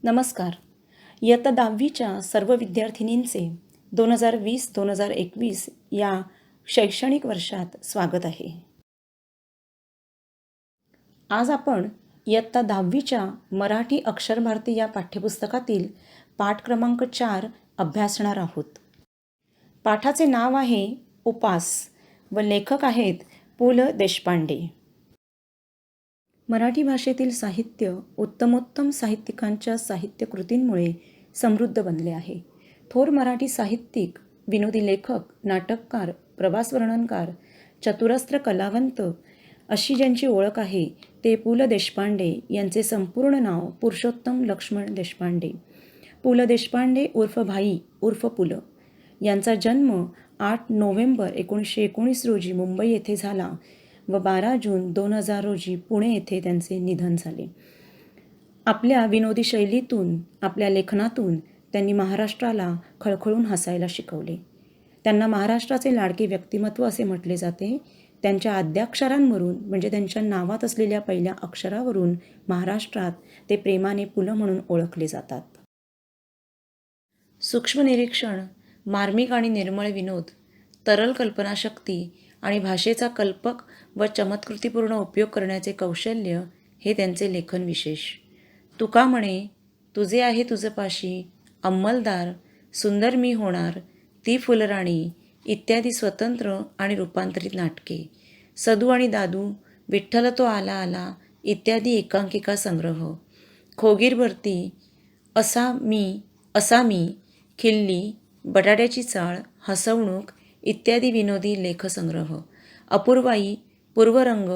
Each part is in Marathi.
नमस्कार. इयत्ता 10वीच्या सर्व विद्यार्थिनींचे 2020-2021 या शैक्षणिक वर्षात स्वागत आहे. आज आपण इयत्ता 10वीच्या मराठी अक्षर भारती या पाठ्यपुस्तकातील पाठ क्रमांक 4 अभ्यासणार आहोत. पाठाचे नाव आहे उपास व लेखक आहेत पु ल देशपांडे. मराठी भाषेतील साहित्य उत्तमोत्तम साहित्यिकांच्या साहित्यकृतींमुळे समृद्ध बनले आहे. थोर मराठी साहित्यिक, विनोदी लेखक, नाटककार, प्रवास वर्णनकार, चतुरस्त्र कलावंत अशी ज्यांची ओळख आहे ते पु ल देशपांडे यांचे संपूर्ण नाव पुरुषोत्तम लक्ष्मण देशपांडे. पु ल देशपांडे उर्फ भाई उर्फ पु ल यांचा जन्म 8 नोव्हेंबर 1919 रोजी मुंबई येथे झाला व 12 जून 2000 रोजी पुणे येथे त्यांचे निधन झाले. आपल्या विनोदी शैलीतून, आपल्या लेखनातून त्यांनी महाराष्ट्राला खळखळून हसायला शिकवले. त्यांना महाराष्ट्राचे लाडके व्यक्तिमत्व असे म्हटले जाते. त्यांच्या आद्याक्षरांवरून म्हणजे त्यांच्या नावात असलेल्या पहिल्या अक्षरावरून महाराष्ट्रात ते प्रेमाने पु ल म्हणून ओळखले जातात. सूक्ष्म निरीक्षण, मार्मिक आणि निर्मळ विनोद, तरल कल्पनाशक्ती आणि भाषेचा कल्पक व चमत्कृतीपूर्ण उपयोग करण्याचे कौशल्य हे त्यांचे लेखन विशेष. तुका म्हणे तुझे आहे तुझपाशी, अंमलदार, सुंदर मी होणार, ती फुलराणी इत्यादी स्वतंत्र आणि रूपांतरित नाटके, सदू आणि दादू, विठ्ठल तो आला आला इत्यादी एकांकिका संग्रह, खोगीर भरती, असा मी, खिल्ली, बटाट्याची चाळ, हसवणूक इत्यादी विनोदी लेखसंग्रह, अपूर्वाई, पूर्वरंग,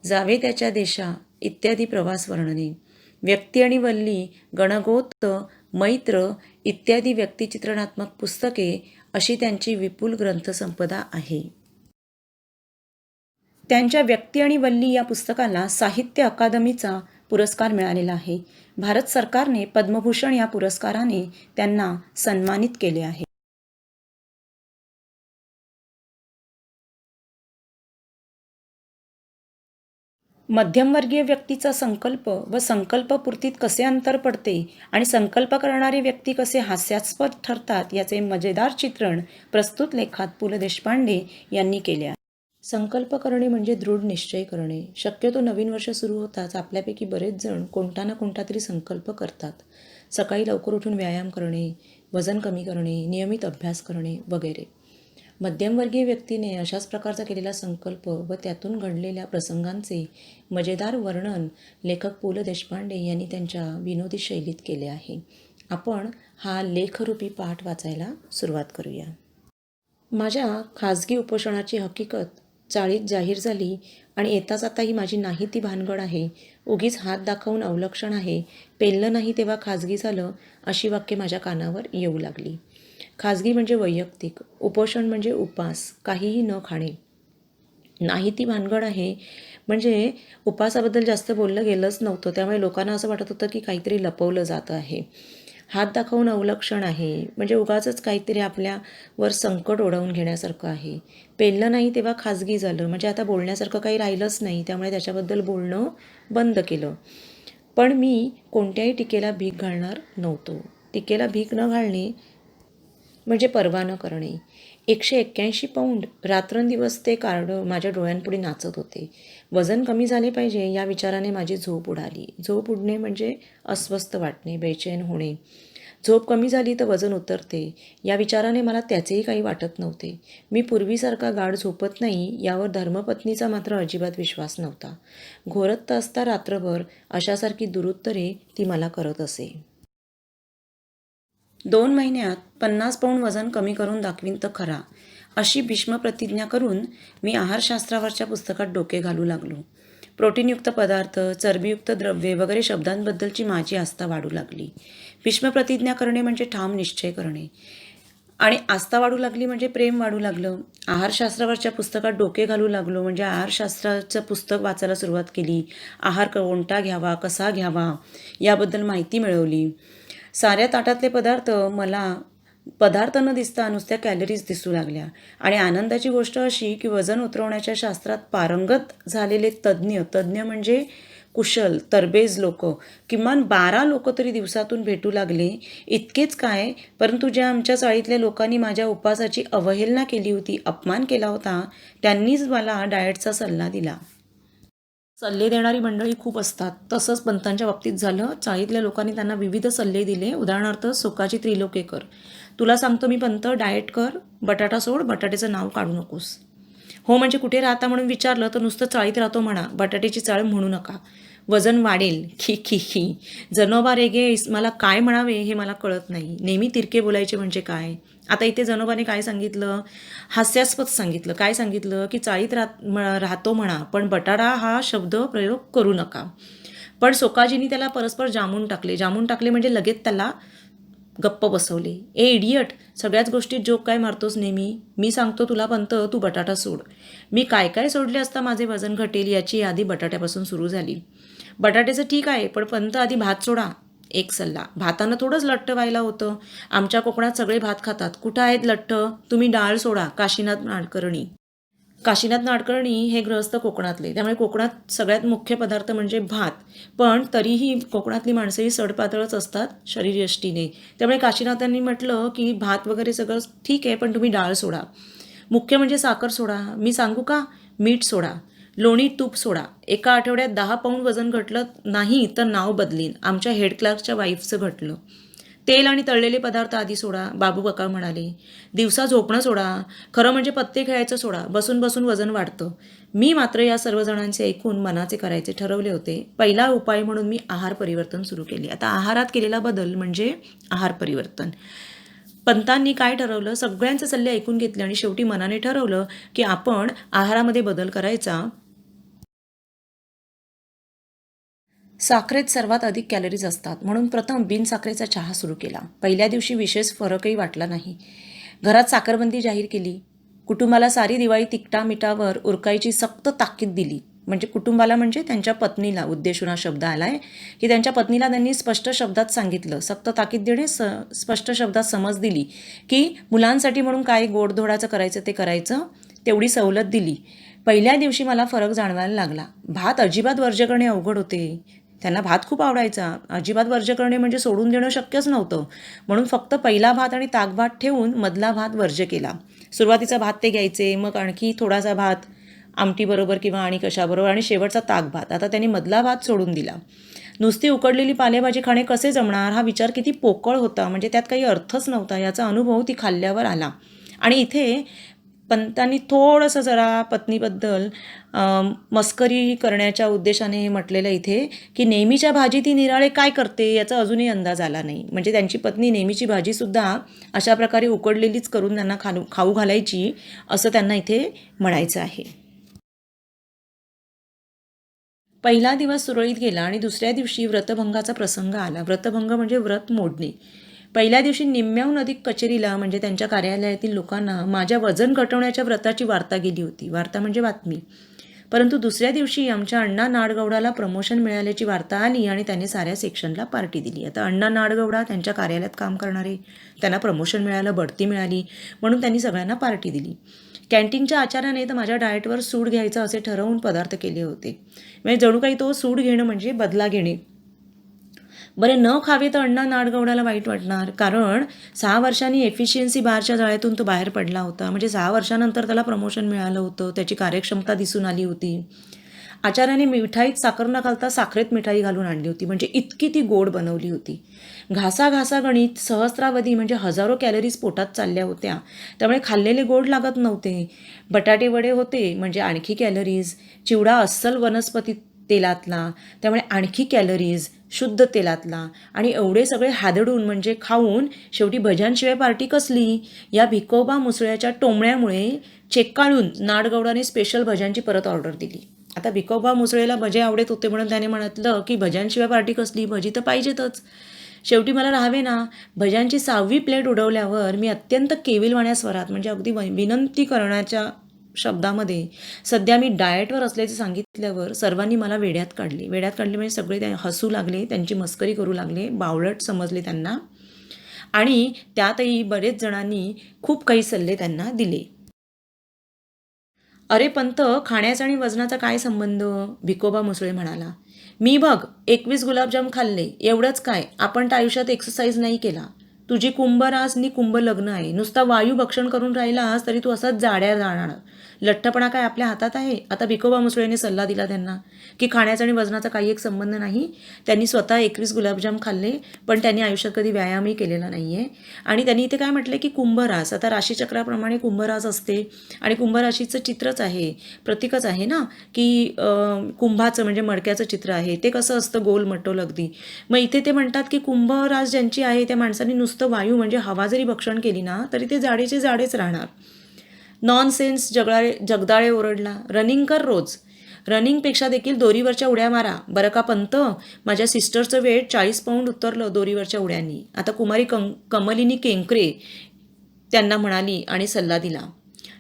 जावे त्याच्या देशा इत्यादी प्रवास वर्णने, व्यक्ती आणि वल्ली, गणगोत, मैत्र इत्यादी व्यक्तिचित्रणात्मक पुस्तके अशी त्यांची विपुल ग्रंथसंपदा आहे. त्यांच्या व्यक्ती आणि वल्ली या पुस्तकाला साहित्य अकादमीचा पुरस्कार मिळालेला आहे. भारत सरकारने पद्मभूषण या पुरस्काराने त्यांना सन्मानित केले आहे. मध्यमवर्गीय व्यक्तीचा संकल्प व संकल्पपूर्तीत कसे अंतर पडते आणि संकल्प करणारे व्यक्ती कसे हास्यास्पद ठरतात याचे मजेदार चित्रण प्रस्तुत लेखात पु ल देशपांडे यांनी केले आहे. संकल्प करणे म्हणजे दृढ निश्चय करणे. शक्यतो नवीन वर्ष सुरू होताच आपल्यापैकी बरेच जण कोणता ना कोणता तरी संकल्प करतात. सकाळी लवकर उठून व्यायाम करणे, वजन कमी करणे, नियमित अभ्यास करणे वगैरे. मध्यमवर्गीय व्यक्तीने अशाच प्रकारचा केलेला संकल्प व त्यातून घडलेल्या प्रसंगांचे मजेदार वर्णन लेखक पु ल देशपांडे यांनी त्यांच्या विनोदी शैलीत केले आहे. आपण हा लेखरूपी पाठ वाचायला सुरुवात करूया. माझ्या खाजगी उपोषणाची हकीकत चाळीत जाहीर झाली आणि येताच आता ही माझी नाही ती भानगड आहे. उगीच हात दाखवून अवलक्षण आहे. पेललं नाही तेव्हा खाजगी झालं अशी वाक्ये माझ्या कानावर येऊ लागली. खाजगी म्हणजे वैयक्तिक, उपोषण म्हणजे उपास, काहीही न खाणे. नाही ती भानगड आहे म्हणजे उपासाबद्दल जास्त बोललं गेलंच नव्हतं. त्यामुळे लोकांना असं वाटत होतं की काहीतरी लपवलं जातं आहे. हात दाखवून अवलक्षण आहे म्हणजे उगाचच काहीतरी आपल्यावर संकट ओढवून घेण्यासारखं आहे. पेललं नाही तेव्हा खाजगी झालं म्हणजे आता बोलण्यासारखं काही राहिलंच नाही. त्यामुळे त्याच्याबद्दल बोलणं बंद केलं. पण मी कोणत्याही टीकेला भीक घालणार नव्हतो. टीकेला भीक न घालणे म्हणजे पर्वा न करणे. 181 पौंड रात्रंदिवस ते कार्ड माझ्या डोळ्यांपुढे नाचत होते. वजन कमी झाले पाहिजे या विचाराने माझी झोप उडाली. झोप उडणे म्हणजे अस्वस्थ वाटणे, बेचैन होणे. झोप कमी झाली तर वजन उतरते या विचाराने मला त्याचेही काही वाटत नव्हते. मी पूर्वीसारखा गाढ झोपत नाही यावर धर्मपत्नीचा मात्र अजिबात विश्वास नव्हता. घोरत असता रात्रभर अशासारखी दुरुत्तरे ती मला करत असे. 2 महिन्यात 50 पौंड वजन कमी करून दाखवीन तर खरा अशी भीष्म प्रतिज्ञा करून मी आहारशास्त्रावरच्या पुस्तकात डोके घालू लागलो. प्रोटीनयुक्त पदार्थ, चरबीयुक्त द्रव्ये वगैरे शब्दांबद्दलची माझी आस्था वाढू लागली. भीष्म प्रतिज्ञा करणे म्हणजे ठाम निश्चय करणे आणि आस्था वाढू लागली म्हणजे प्रेम वाढू लागलं. आहारशास्त्रावरच्या पुस्तकात डोके घालू लागलो म्हणजे आहारशास्त्राचं पुस्तक वाचायला सुरुवात केली. आहार कोणता घ्यावा, कसा घ्यावा याबद्दल माहिती मिळवली. साऱ्या ताटातले पदार्थ न दिसता नुसत्या कॅलरीज दिसू लागल्या. आणि आनंदाची गोष्ट अशी की वजन उतरवण्याच्या शास्त्रात पारंगत झालेले तज्ज्ञ म्हणजे कुशल तरबेज लोक, किमान 12 लोक तरी दिवसातून भेटू लागले. इतकेच काय, परंतु ज्या आमच्या चाळीतल्या लोकांनी माझ्या उपवासाची अवहेलना केली होती, अपमान केला होता, त्यांनीच मला डाएटचा सल्ला दिला. सल्ले देणारी मंडळी खूप असतात. तसंच पंतांच्या बाबतीत झालं. चाळीतल्या लोकांनी त्यांना विविध सल्ले दिले. उदाहरणार्थ सोकाची त्रिलोकेकर, तुला सांगतो मी पंत, डाएट कर, बटाटा सोड, बटाट्याचं नाव काढू नकोस. हो म्हणजे कुठे राहता म्हणून विचारलं तर नुसतं चाळीत राहतो म्हणा, बटाट्याची चाळ म्हणू नका, वजन वाढेल. खी खी खी. जनोबा रेगे, मला काय म्हणावे हे मला कळत नाही. नेहमी तिरके बोलायचे म्हणजे काय. आता इथे जनोबाने काय सांगितलं, हास्यास्पद सांगितलं. काय सांगितलं की चाळीत राहतो म्हणा, पण बटाटा हा शब्द प्रयोग करू नका. पण सोकाजींनी त्याला परस्पर जामून टाकले म्हणजे लगेच त्याला गप्प बसवले. ए इडियट, सगळ्याच गोष्टीत जोक काय मारतोस नेहमी. मी सांगतो तुला पंत, तू बटाटा सोड. मी काय काय सोडले असता माझे वजन घटेल याची यादी बटाट्यापासून सुरू झाली. बटाट्याचं ठीक आहे, पण पंत आधी भात सोडा. एक सल्ला, भातानं थोडंच लठ्ठ व्हायला होतं. आमच्या कोकणात सगळे भात खातात. कुठं आहेत लठ्ठ. तुम्ही डाळ सोडा. काशीनाथ नाडकर्णी हे गृहस्थ कोकणातले, त्यामुळे कोकणात सगळ्यात मुख्य पदार्थ म्हणजे भात. पण तरीही कोकणातली माणसं ही सडपातळच असतात शरीरयष्टीने. त्यामुळे काशीनाथांनी म्हटलं की भात वगैरे सगळं ठीक आहे, पण तुम्ही डाळ सोडा. मुख्य म्हणजे साखर सोडा. मी सांगू का, मीठ सोडा, लोणी तूप सोडा. एका आठवड्यात 10 पाऊंड वजन घटलं नाही तर नाव बदलीन. आमच्या हेड क्लार्कच्या वाईफचं घटलं. तेल आणि तळलेले पदार्थ आधी सोडा, बाबू काका म्हणाले. दिवसा झोपणं सोडा. खरं म्हणजे पत्ते खेळायचं सोडा. बसून बसून वजन वाढतं. मी मात्र या सर्वजणांचे ऐकून मनाचे करायचे ठरवले होते. पहिला उपाय म्हणून मी आहार परिवर्तन सुरू केले. आता आहारात केलेला बदल म्हणजे आहार परिवर्तन. पंतांनी काय ठरवलं, सगळ्यांचे सल्ले ऐकून घेतले आणि शेवटी मनाने ठरवलं की आपण आहारामध्ये बदल करायचा. साखरेत सर्वात अधिक कॅलरीज असतात, म्हणून प्रथम बिनसाखरेचा चहा सुरू केला. पहिल्या दिवशी विशेष फरकही वाटला नाही. घरात साखरबंदी जाहीर केली. कुटुंबाला सारी दिवाळी तिखटा मिठावर उरकायची सक्त ताकीद दिली. म्हणजे कुटुंबाला म्हणजे त्यांच्या पत्नीला उद्देशून हा शब्द आलाय की त्यांच्या पत्नीला त्यांनी स्पष्ट शब्दात सांगितलं. सक्त ताकीद देणे, स्पष्ट शब्दात समज दिली की मुलांसाठी म्हणून काय गोडधोडाचं करायचं ते करायचं, तेवढी सवलत दिली. पहिल्या दिवशी मला फरक जाणवायला लागला. भात अजिबात वर्ज्य करणे अवघड होते. त्यांना भात खूप आवडायचा. अजिबात वर्ज्य करणे म्हणजे सोडून देणं शक्यच नव्हतं. म्हणून फक्त पहिला भात आणि ताकभात ठेवून मधला भात वर्ज्य केला. सुरुवातीचा भात ते घ्यायचे, मग आणखी थोडासा भात आमटीबरोबर किंवा आणि कशाबरोबर, आणि शेवटचा ताकभात. आता त्यांनी मधला भात सोडून दिला. नुसती उकडलेली पालेभाजी खाणे कसे जमणार हा विचार किती पोकळ होता. म्हणजे त्यात काही अर्थच नव्हता याचा अनुभव ती खाल्ल्यावर आला. आणि इथे पंतांनी थोडंसं जरा पत्नीबद्दल मस्करी करण्याच्या उद्देशाने हे म्हटलेलं इथे की नेहमीच्या भाजी ती निराळे काय करते याचा अजूनही अंदाज आला नाही. म्हणजे त्यांची पत्नी नेहमीची भाजीसुद्धा अशा प्रकारे उकडलेलीच करून त्यांना खाऊ घालायची, असं त्यांना इथे म्हणायचं आहे. पहिला दिवस सुरळीत गेला आणि दुसऱ्या दिवशी व्रतभंगाचा प्रसंग आला. व्रतभंग म्हणजे व्रत मोडणे. पहिल्या दिवशी निम्म्याहून अधिक कचेरीला म्हणजे त्यांच्या कार्यालयातील लोकांना माझ्या वजन घटवण्याच्या व्रताची वार्ता गेली होती. वार्ता म्हणजे बातमी. परंतु दुसऱ्या दिवशी आमच्या अण्णा नाडगौडाला प्रमोशन मिळाल्याची वार्ता आली आणि त्याने साऱ्या सेक्शनला पार्टी दिली. आता अण्णा नाडगौडा त्यांच्या कार्यालयात काम करणारे, त्यांना प्रमोशन मिळालं, बढती मिळाली, म्हणून त्यांनी सगळ्यांना पार्टी दिली. कॅन्टीनच्या आचार्याने तर माझ्या डाएटवर सूड घ्यायचं असे ठरवून पदार्थ केले होते. म्हणजे जणू काही तो सूड घेणं म्हणजे बदला घेणे. बरे न खावे तर अण्णा नाडगौडाला वाईट वाटणार, कारण 6 वर्षांनी एफिशियन्सी बारच्या जाळ्यातून तो बाहेर पडला होता. म्हणजे 6 वर्षानंतर त्याला प्रमोशन मिळालं होतं. त्याची कार्यक्षमता दिसून आली होती. आचार्याने मिठाईत साखर न घालता साखरेत मिठाई घालून आणली होती. म्हणजे इतकी ती गोड बनवली होती. घासा गणित सहस्रावधी म्हणजे हजारो कॅलरीज पोटात चालल्या होत्या. त्यामुळे खाल्लेले गोड लागत नव्हते. बटाटे वडे होते म्हणजे आणखी कॅलरीज. चिवडा अस्सल वनस्पती तेलातला, त्यामुळे आणखी कॅलरीज. शुद्ध तेलातला, आणि एवढे सगळे हादडून म्हणजे खाऊन शेवटी भज्यांशिवाय पार्टी कसली. या भिकोबा मुसळ्याच्या टोमण्यामुळे चेक्काळून नाडगौडाने स्पेशल भज्यांची परत ऑर्डर दिली. आता भिकोबा मुसळेला भजे आवडत होते म्हणून त्याने म्हटलं की भज्यांशिवाय पार्टी कसली, भजी तर पाहिजेतच. शेवटी मला राहावे ना. भज्यांची 6वी प्लेट उडवल्यावर मी अत्यंत केविलवाण्या स्वरात म्हणजे अगदी विनंती करण्याच्या शब्दामध्ये सध्या मी डाएटवर असल्याचे सांगितल्यावर सर्वांनी मला वेड्यात काढले म्हणजे सगळे हसू लागले, त्यांची मस्करी करू लागले, बावळट समजले त्यांना. आणि त्यातही बरेच जणांनी खूप काही सल्ले त्यांना दिले. अरे पंत, खाण्याचा आणि वजनाचा काय संबंध, भिकोबा मुसळे म्हणाला. मी बघ 21 गुलाबजाम खाल्ले, एवढंच काय, आपण तर आयुष्यात एक्सरसाइज नाही केला. तुझी कुंभरास नि कुंभ लग्न आहे. नुसता वायू भक्षण करून राहिलास तरी तू असाच जाड्या जाणार. लठ्ठपणा काय आपल्या हातात आहे? आता भिकोबा मुसळेने सल्ला दिला त्यांना की खाण्याचा आणि वजनाचा काही एक संबंध नाही. त्यांनी स्वतः 21 गुलाबजाम खाल्ले, पण त्यांनी आयुष्यात कधी व्यायामही केलेला नाही आहे. आणि त्यांनी इथे काय म्हटलं की कुंभरास, आता राशीचक्राप्रमाणे कुंभरास असते आणि कुंभराशीचं चित्रच आहे, प्रतीकच आहे ना, की कुंभाचं म्हणजे मडक्याचं चित्र आहे. ते कसं असतं, गोल मटोल अगदी. मग इथे ते म्हणतात की कुंभरास ज्यांची आहे त्या माणसांनी नुसतं वायू म्हणजे हवा जरी भक्षण केली ना तरी ते जाडेचे जाडेच राहणार. नॉनसेन्स जगदाळे ओरडला. रनिंग कर रोज. रनिंगपेक्षा देखील दोरीवरच्या उड्या मारा. बरं का पंत, माझ्या सिस्टरचं वेट 40 पाऊंड उतरलं दोरीवरच्या उड्यांनी. आता कुमारी कमलिनी केंकरे त्यांना म्हणाली आणि सल्ला दिला.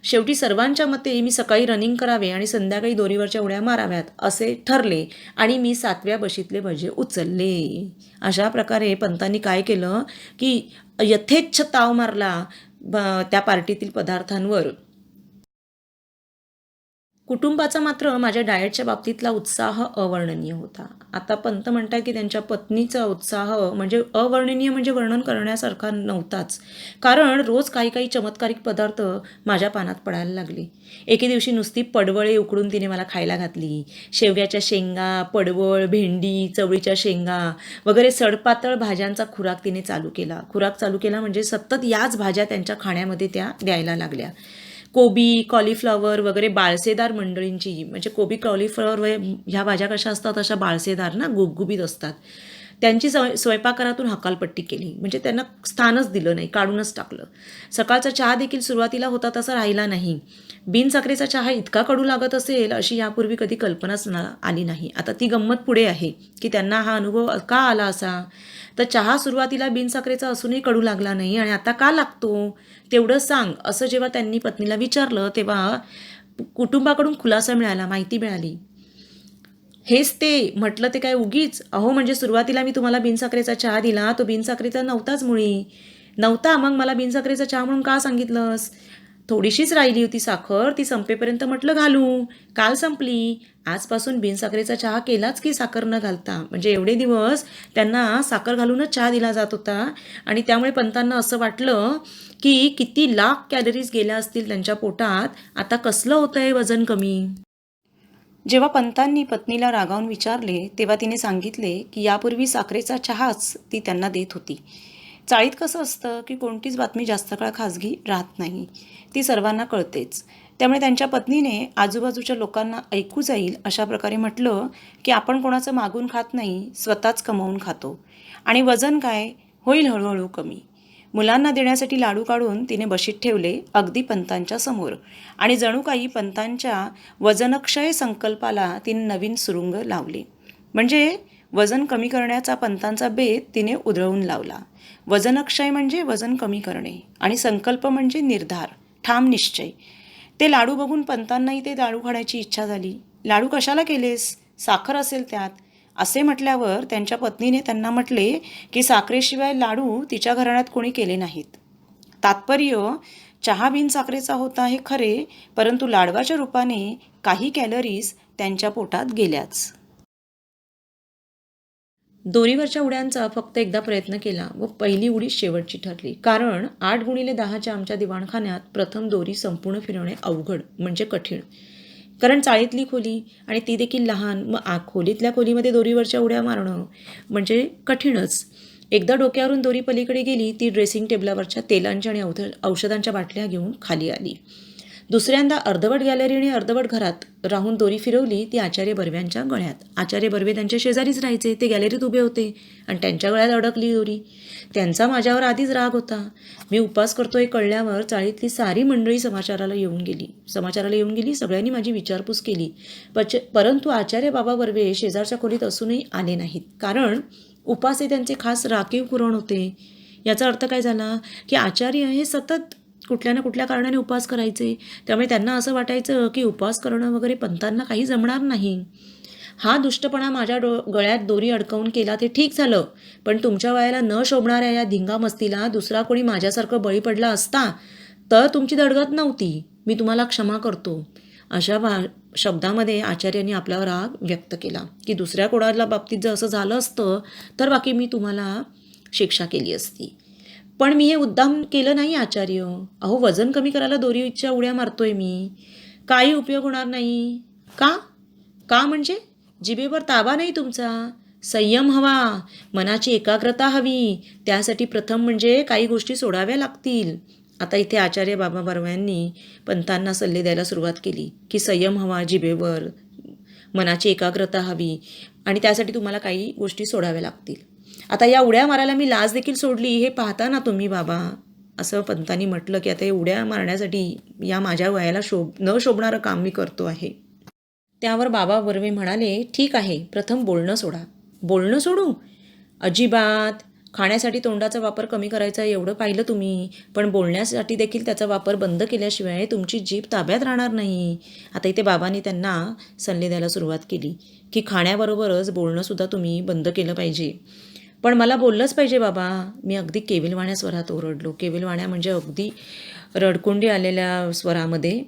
शेवटी सर्वांच्या मते मी सकाळी रनिंग करावे आणि संध्याकाळी दोरीवरच्या उड्या माराव्यात असे ठरले आणि मी 7व्या बशीतले भजे उचलले. अशा प्रकारे पंतांनी काय केलं की यथेच्छ ताव मारला त्या पार्टीतील पदार्थांवर. कुटुंबाचा मात्र माझ्या डाएटच्या बाबतीतला उत्साह अवर्णनीय होता. आता पंत म्हणतात की त्यांच्या पत्नीचा उत्साह म्हणजे अवर्णनीय म्हणजे वर्णन करण्यासारखा नव्हताच. कारण रोज काही काही चमत्कारिक पदार्थ माझ्या पानात पडायला लागले. एके दिवशी नुसती पडवळे उकडून तिने मला खायला घातली. शेवग्याच्या शेंगा, पडवळ, भेंडी, चवळीच्या शेंगा वगैरे सडपातळ भाज्यांचा खुराक तिने चालू केला म्हणजे सतत याच भाज्या त्यांच्या खाण्यामध्ये त्या द्यायला लागल्या. कोबी, कॉलीफ्लॉवर वगैरे बाळसेदार मंडळींची, म्हणजे कोबी, कॉलीफ्लॉवर ह्या भाज्या कशा असतात अशा बाळसेदार ना, गुबगुबीत असतात. त्यांची स्वयंपाकघरातून हकालपट्टी केली, म्हणजे त्यांना स्थानच दिलं नाही, काढूनच टाकलं. सकाळचा चहा देखील सुरुवातीला होता तसा राहिला नाही. बिनसाखरेचा चहा इतका कडू लागत असेल अशी यापूर्वी कधी कल्पनाच आली नाही. आता ती गंमत पुढे आहे की त्यांना हा अनुभव का आला असा. तर चहा सुरुवातीला बिनसाखरेचा असूनही कडू लागला नाही आणि आता का लागतो तेवढं सांग असं जेव्हा त्यांनी पत्नीला विचारलं तेव्हा कुटुंबाकडून खुलासा मिळाला, माहिती मिळाली. हेच ते म्हटलं ते काय उगीच, अहो म्हणजे सुरुवातीला मी तुम्हाला बिनसाखरेचा चहा दिला, तो बिनसाखरेचा नव्हताच मुळी. नव्हता, मग मला बिनसाखरेचा चहा म्हणून का सांगितलंस? थोडीशीच राहिली होती साखर, ती संपेपर्यंत म्हटलं घालू. काल संपली. आजपासून बिनसाखरेचा चहा केलाच की साखर न घालता. म्हणजे एवढे दिवस त्यांना साखर घालूनच चहा दिला जात होता आणि त्यामुळे पंतांना असं वाटलं की किती लाख कॅलरीज गेल्या असतील त्यांच्या पोटात, आता कसलं होतंय वजन कमी. जेव्हा पंतांनी पत्नीला रागावून विचारले तेव्हा तिने सांगितले की यापूर्वी साखरेचा चहाच ती त्यांना देत होती. चाळीत कसं असतं की कोणतीच बातमी जास्त काळ खाजगी राहत नाही, ती सर्वांना कळतेच. त्यामुळे त्यांच्या पत्नीने आजूबाजूच्या लोकांना ऐकू जाईल अशा प्रकारे म्हटलं की आपण कोणाचं मागून खात नाही, स्वतःच कमवून खातो आणि वजन काय होईल हळूहळू कमी. मुलांना देण्यासाठी लाडू काढून तिने बशीत ठेवले अगदी पंतांच्या समोर आणि जणू काही पंतांच्या वजनक्षय संकल्पाला तिने नवीन सुरुंग लावले. म्हणजे वजन कमी करण्याचा पंतांचा बेत तिने उधळून लावला. वजनक्षय म्हणजे वजन कमी करणे आणि संकल्प म्हणजे निर्धार, ठाम निश्चय. ते लाडू बघून पंतांनाही ते लाडू खाण्याची इच्छा झाली. लाडू कशाला केलेस? साखर असेल त्यात. असे म्हटल्यावर त्यांच्या पत्नीने त्यांना म्हटले की साखरेशिवाय लाडू तिच्या घराण्यात कोणी केले नाहीत. तात्पर्य, चहा बिन साखरेचा होता हे खरे, परंतु लाडवाच्या रूपाने काही कॅलरीज त्यांच्या पोटात गेल्याच. दोरीवरच्या उड्यांचा फक्त एकदा प्रयत्न केला व पहिली उडी शेवटची ठरली. कारण 8x10च्या आमच्या दिवाणखान्यात प्रथम दोरी संपूर्ण फिरवणे अवघड म्हणजे कठीण. कारण चाळीतली खोली आणि ती देखील लहान, मग खोलीतल्या खोलीमध्ये दोरीवरच्या उड्या मारणं म्हणजे कठीणच. एकदा डोक्यावरून दोरी पलीकडे गेली ती ड्रेसिंग टेबलावरच्या तेलांच्या आणि औषधांच्या बाटल्या घेऊन खाली आली. दुसऱ्यांदा अर्धवट गॅलरी आणि अर्धवट घरात राहून दोरी फिरवली ती आचार्य बर्व्यांच्या गळ्यात. आचार्य बर्वे त्यांच्या शेजारीच राहायचे, ते गॅलरीत उभे होते आणि त्यांच्या गळ्यात अडकली दोरी. त्यांचा माझ्यावर आधीच राग होता. मी उपास करतोय कळल्यावर चाळीतली सारी मंडळी समाचाराला येऊन गेली. सगळ्यांनी माझी विचारपूस केली. परंतु आचार्य बाबा बर्वे शेजारच्या खोलीत असूनही आले नाहीत. कारण उपास हे त्यांचे खास राखीव कुरण होते. याचा अर्थ काय झाला की आचार्य हे सतत कुठल्या ना कुठल्या कारणाने उपवास करायचे. त्यामुळे त्यांना असं वाटायचं की उपवास करणं वगैरे पंतांना काही जमणार नाही. हा दुष्टपणा माझ्या गळ्यात दोरी अडकवून केला ते ठीक झालं, पण तुमच्या वयाला न शोभणाऱ्या या धिंगामस्तीला दुसरा कोणी माझ्यासारखं बळी पडला असता तर तुमची धडगत नव्हती. मी तुम्हाला क्षमा करतो. अशा शब्दामध्ये आचार्यांनी आपल्यावर राग व्यक्त केला की दुसऱ्या कोणाला बाबतीत जर असं झालं असतं तर बाकी मी तुम्हाला शिक्षा केली असती. पण मी हे उद्दाम केलं नाही आचार्य. अहो, वजन कमी करायला दोरीच्या उड्या मारतोय मी. काही उपयोग होणार नाही. का? का म्हणजे जिभेवर ताबा नाही तुमचा. संयम हवा, मनाची एकाग्रता हवी. त्यासाठी प्रथम म्हणजे काही गोष्टी सोडाव्या लागतील. आता इथे आचार्य बाबा बर्व्यांनी पंतांना सल्ले द्यायला सुरुवात केली की संयम हवा जिभेवर, मनाची एकाग्रता हवी आणि त्यासाठी तुम्हाला काही गोष्टी सोडाव्या लागतील. आता या उड्या मारायला मी लाज देखील सोडली हे पाहता ना तुम्ही बाबा, असं पंतांनी म्हटलं की आता हे उड्या मारण्यासाठी या माझ्या वयाला न शोभणारं काम मी करतो आहे. त्यावर बाबा बर्वे म्हणाले, ठीक आहे, प्रथम बोलणं सोडा. बोलणं सोडू? अजिबात. खाण्यासाठी तोंडाचा वापर कमी करायचा एवढं पाहिलं तुम्ही, पण बोलण्यासाठी देखील त्याचा वापर बंद केल्याशिवाय तुमची जीभ ताब्यात राहणार नाही. आता इथे बाबांनी त्यांना सल्ले द्यायला सुरुवात केली की खाण्याबरोबरच बोलणंसुद्धा तुम्ही बंद केलं पाहिजे. पण मला बोललंच पाहिजे बाबा. मी अगदी केविलवाण्या स्वरात ओरडलो. केविलवाण्या म्हणजे अगदी रडकुंडी आलेल्या स्वरामध्ये.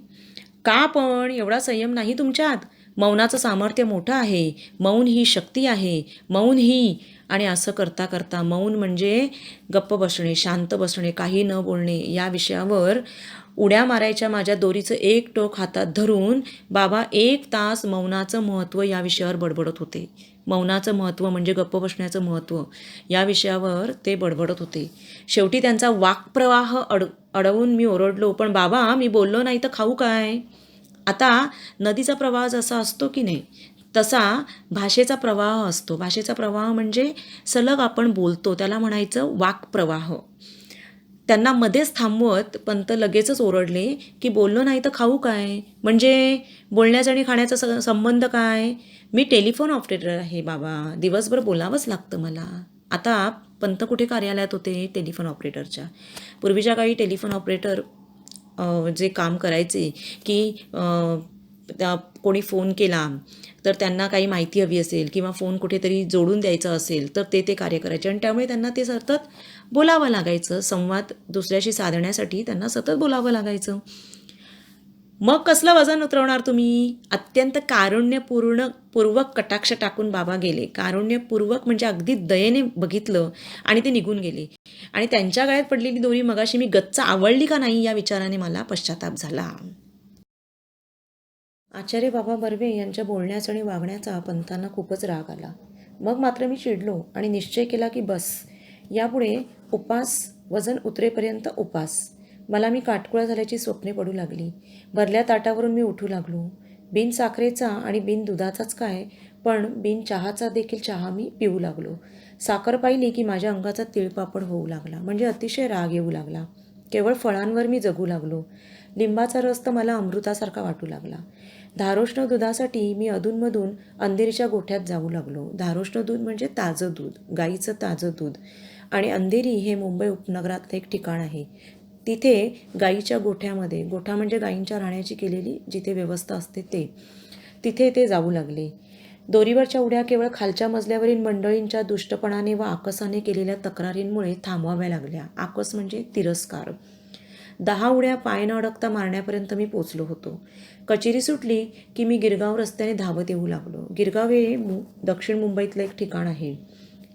का पण एवढा संयम नाही तुमच्यात? मौनाचं सामर्थ्य मोठं आहे. मौन ही शक्ती आहे. मौन ही आणि असं करता करता मौन म्हणजे गप्प बसणे, शांत बसणे, काही न बोलणे या विषयावर उड्या मारायच्या माझ्या दोरीचं एक टोक हातात धरून बाबा 1 तास मौनाचं महत्त्व या विषयावर बडबडत होते. मौनाचं महत्त्व म्हणजे गप्प बसण्याचं महत्त्व या विषयावर ते बडबडत होते. शेवटी त्यांचा वाक्प्रवाह अडवून मी ओरडलो, पण बाबा मी बोललो नाही तर खाऊ काय? आता नदीचा प्रवाह जसा असतो की नाही तसा भाषेचा प्रवाह असतो. भाषेचा प्रवाह म्हणजे सलग आपण बोलतो त्याला म्हणायचं वाक्प्रवाह. त्यांना मध्येच थांबवत पंत लगेचच ओरडले की बोललो नाही तर खाऊ काय? म्हणजे बोलण्याचा आणि खाण्याचा संबंध काय? मी टेलिफोन ऑपरेटर आहे बाबा, दिवसभर बोलावंच लागतं मला. आता पंत कुठे कार्यालयात होते? टेलिफोन ऑपरेटरच्या. पूर्वीच्या काळी टेलिफोन ऑपरेटर जे काम करायचे की कोणी फोन केला तर त्यांना काही माहिती हवी असेल किंवा फोन कुठेतरी जोडून द्यायचा असेल तर ते कार्य करायचे आणि त्यामुळे त्यांना ते सतत बोलावं लागायचं. संवाद दुसऱ्याशी साधण्यासाठी त्यांना सतत बोलावं लागायचं. मग कसलं वजन उतरवणार तुम्ही? अत्यंत कारुण्यपूर्वक कटाक्ष टाकून बाबा गेले. कारुण्यपूर्वक म्हणजे अगदी दयेने बघितलं आणि ते निघून गेले. आणि त्यांच्या गळ्यात पडलेली दोरी मगाशी मी गच्च आवळली का नाही या विचाराने मला पश्चाताप झाला. आचार्य बाबा बर्वे यांच्या बोलण्याचा आणि वागण्याचा पंतांना खूपच राग आला. मग मात्र मी चिडलो आणि निश्चय केला की बस, यापुढे उपास, वजन उतरेपर्यंत उपास. मला मी काटकुळा झाल्याची स्वप्ने पडू लागली. भरल्या ताटावरून मी उठू लागलो. बिन साखरेचा आणि बिन दुधाचाच काय, पण बिन चहाचा देखील चहा मी पिऊ लागलो. साखर पाहिली की माझ्या अंगाचा तिळपापड होऊ लागला, म्हणजे अतिशय राग येऊ लागला. केवळ फळांवर मी जगू लागलो. लिंबाचा रस तर मला अमृतासारखा वाटू लागला. धारोष्ण दुधासाठी मी अधूनमधून अंधेरीच्या गोठ्यात जाऊ लागलो. धारोष्ण दूध म्हणजे ताजं दूध, गाईचं ताजं दूध. आणि अंधेरी हे मुंबई उपनगरातलं एक ठिकाण आहे. तिथे गाईच्या गोठ्यामध्ये, गोठा म्हणजे गाईंच्या राहण्याची केलेली जिथे व्यवस्था असते तिथे ते जाऊ लागले. दोरीवरच्या उड्या केवळ खालच्या मजल्यावरील मंडळींच्या दुष्टपणाने व आकसाने केलेल्या तक्रारींमुळे थांबवाव्या लागल्या. आकस म्हणजे तिरस्कार. 10 उड्या पाय न अडकता मारण्यापर्यंत मी पोचलो होतो. कचेरी सुटली की मी गिरगाव रस्त्याने धावत येऊ लागलो. गिरगाव हे दक्षिण मुंबईतलं एक ठिकाण आहे.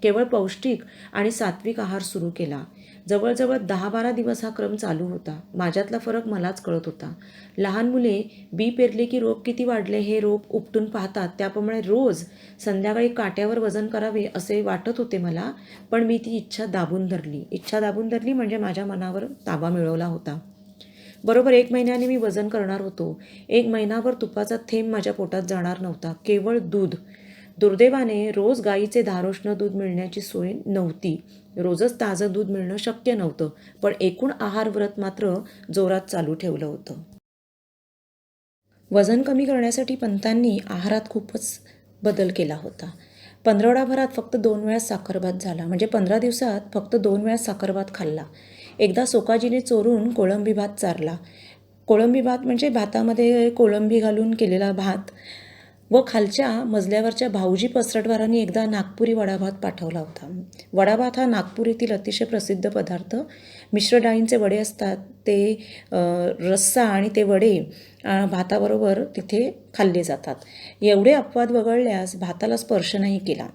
केवळ पौष्टिक आणि सात्विक आहार सुरू केला. जवळजवळ 10-12 दिवस हा क्रम चालू होता. माझ्यातला फरक मलाच कळत होता. लहान मुले बी पेरले की रोप किती वाढले हे रोप उपटून पाहतात, त्याप्रमाणे रोज संध्याकाळी काट्यावर वजन करावे असे वाटत होते मला. पण मी ती इच्छा दाबून धरली म्हणजे माझ्या मनावर ताबा मिळवला होता. बरोबर 1 महिन्याने मी वजन करणार होतो. 1 महिनाभर तुपाचा थेंब माझ्या पोटात जाणार नव्हता. केवळ दूध. दुर्दैवाने रोज गाईचे धारोष्ण दूध मिळण्याची सोय नव्हती. रोजच ताजं दूध मिळणं शक्य नव्हतं. पण एकूण आहार व्रत मात्र जोरात चालू ठेवलं होतं. वजन कमी करण्यासाठी पंतांनी आहारात खूपच बदल केला होता. पंधरवडाभरात फक्त 2 वेळा साखरभात झाला. म्हणजे 15 दिवसात फक्त 2 वेळा साखरभात खाल्ला. एकदा सोकाजीने चोरून कोळंबी भात चारला. कोळंबी भात म्हणजे भातामध्ये कोळंबी घालून केलेला भात. व खालच्या मजल्यावरच्या भाऊजी पसरटवारांनी एकदा नागपुरी वडाभात पाठवला होता. वडाभात हा नागपुरीतील अतिशय प्रसिद्ध पदार्थ. मिश्र डाळींचे वडे असतात ते रस्सा आणि ते वडे भाताबरोबर तिथे खाल्ले जातात. एवढे अपवाद वगळल्यास भाताला स्पर्श नाही केला.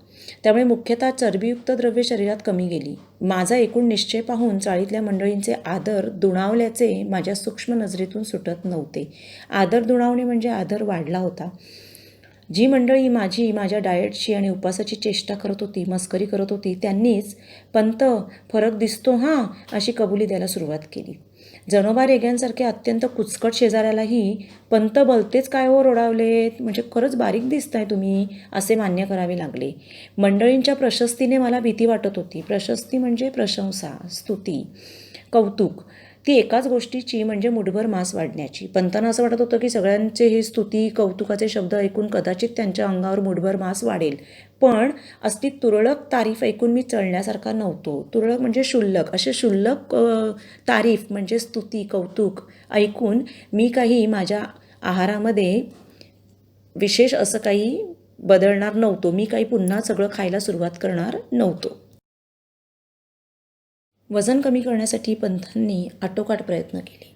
त्यामुळे मुख्यतः चरबीयुक्त द्रव्ये शरीरात कमी गेली. माझा एकूण निश्चय पाहून चाळीतल्या मंडळींचे आदर दुणावल्याचे माझ्या सूक्ष्म नजरेतून सुटत नव्हते. आदर दुणावणे म्हणजे आदर वाढला होता. जी मंडळी माझ्या डाएटची आणि उपासाची चेष्टा करत होती, मस्करी करत होती, त्यांनीच "पंत, फरक दिसतो हां" अशी कबुली द्यायला सुरुवात केली. जनोबा रेग्यांसारख्या अत्यंत कुचकट शेजाऱ्यालाही "पंत भलतेच काय हो रोडावलेत, म्हणजे खरंच बारीक दिसताय तुम्ही" असे मान्य करावे लागले. मंडळींच्या प्रशस्तीने मला भीती वाटत होती. प्रशस्ती म्हणजे प्रशंसा, स्तुती, कौतुक. ती एकाच गोष्टीची म्हणजे मुठभर मांस वाढण्याची. पंतांना असं वाटत होतं की सगळ्यांचे हे स्तुती कौतुकाचे शब्द ऐकून कदाचित त्यांच्या अंगावर मुठभर मांस वाढेल. पण असली तुरळक तारीफ ऐकून मी चढण्यासारखा नव्हतो. तुरळक म्हणजे क्षुल्लक. असे क्षुल्लक तारीफ म्हणजे स्तुती कौतुक ऐकून मी काही माझ्या आहारामध्ये विशेष असं काही बदलणार नव्हतो. मी काही पुन्हा सगळं खायला सुरुवात करणार नव्हतो. वजन कमी करण्यासाठी पंथांनी आटोकाट प्रयत्न केले.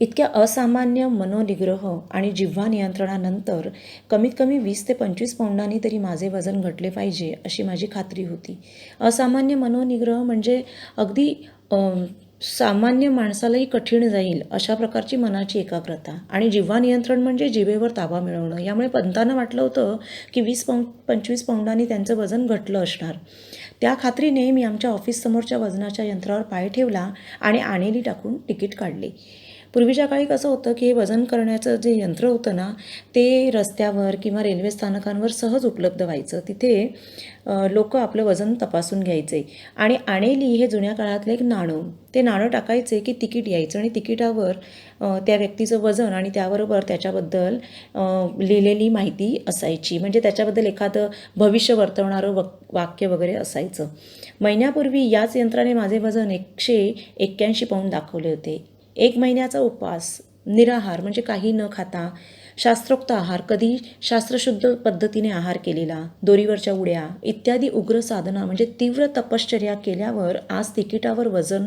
इतक्या असामान्य मनोनिग्रह आणि जिव्हा नियंत्रणानंतर कमीत कमी 20 ते 25 पौंडांनी तरी माझे वजन घटले पाहिजे अशी माझी खात्री होती. असामान्य मनोनिग्रह म्हणजे अगदी सामान्य माणसालाही कठीण जाईल अशा प्रकारची मनाची एकाग्रता. आणि जिव्हा नियंत्रण म्हणजे जिभेवर ताबा मिळवणं. यामुळे पंतांना वाटलं होतं की 20-25 पौंडांनी त्यांचं वजन घटलं असणार. त्या खात्रीने मी आमच्या ऑफिससमोरच्या वजनाच्या यंत्रावर पाय ठेवला आणि आणेली टाकून तिकीट काढले. पूर्वीच्या काळी कसं होतं की हे वजन करण्याचं जे यंत्र होतं ना, ते रस्त्यावर किंवा रेल्वे स्थानकांवर सहज उपलब्ध व्हायचं. तिथे लोक आपलं वजन तपासून घ्यायचे. आणि आणेली हे जुन्या काळातलं एक नाणं. ते नाणं टाकायचे की तिकीट यायचं आणि तिकिटावर त्या व्यक्तीचं वजन आणि त्याबरोबर त्याच्याबद्दल लिहिलेली माहिती असायची. म्हणजे त्याच्याबद्दल एखादं भविष्य वर्तवणारं वाक्य वगैरे असायचं. महिन्यापूर्वी याच यंत्राने माझे वजन 181 पौंड दाखवले होते. 1 महिन्याचा उपवास, निराहार म्हणजे काही न खाता, शास्त्रोक्त आहार, कधी शास्त्रशुद्ध पद्धतीने आहार केलेला, दोरीवरच्या उड्या इत्यादी उग्र साधना म्हणजे तीव्र तपश्चर्या केल्यावर आज तिकिटावर वजन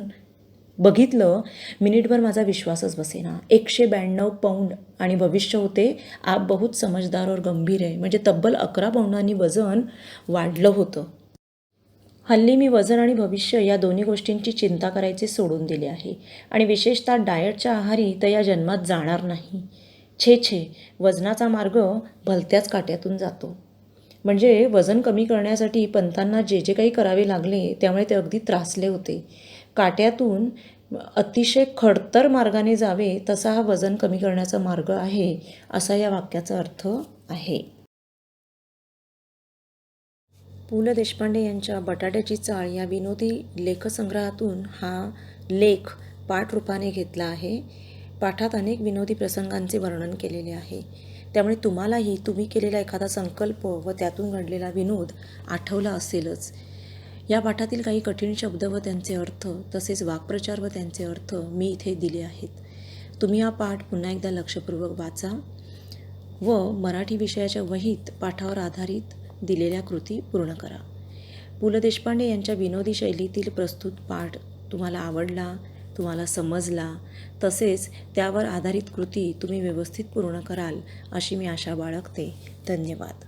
बघितलं. मिनिटभर माझा विश्वासच बसेना. 192 पौंड आणि भविष्य होते "आप बहुत समजदार और गंभीर है", म्हणजे तब्बल 11 पौंडांनी वजन वाढलं होतं. हल्ली मी वजन आणि भविष्य या दोन्ही गोष्टींची चिंता करायचे सोडून दिले आहे आणि विशेषतः डाएटच्या आहारी तर या जन्मात जाणार नाही. छे, वजनाचा मार्ग भलत्याच काट्यातून जातो. म्हणजे वजन कमी करण्यासाठी पंतांना जे काही करावे लागले त्यामुळे ते अगदी त्रासले होते. काट्यातून अतिशय खडतर मार्गाने जावे तसा हा वजन कमी करण्याचा मार्ग आहे असा या वाक्याचा अर्थ आहे. पु ल देशपांडे यांच्या बटाट्याची चाळ या विनोदी लेखसंग्रहातून हा लेख पाठरूपाने घेतला आहे. पाठात अनेक विनोदी प्रसंगांचे वर्णन केलेले आहे. त्यामुळे तुम्हालाही तुम्ही केलेला एखादा संकल्प व त्यातून घडलेला विनोद आठवला असेलच. या पाठातील काही कठीण शब्द व त्यांचे अर्थ तसेच वाक्प्रचार व त्यांचे अर्थ मी इथे दिले आहेत. तुम्ही हा पाठ पुन्हा एकदा लक्षपूर्वक वाचा व मराठी विषयाच्या वहीत पाठावर आधारित दिलेल्या कृती पूर्ण करा. पु ल देशपांडे यांच्या विनोदी शैलीतील प्रस्तुत पाठ तुम्हाला आवडला, तुम्हाला समजला, तसेच त्यावर आधारित कृती तुम्ही व्यवस्थित पूर्ण कराल अशी मी आशा बाळगते. धन्यवाद.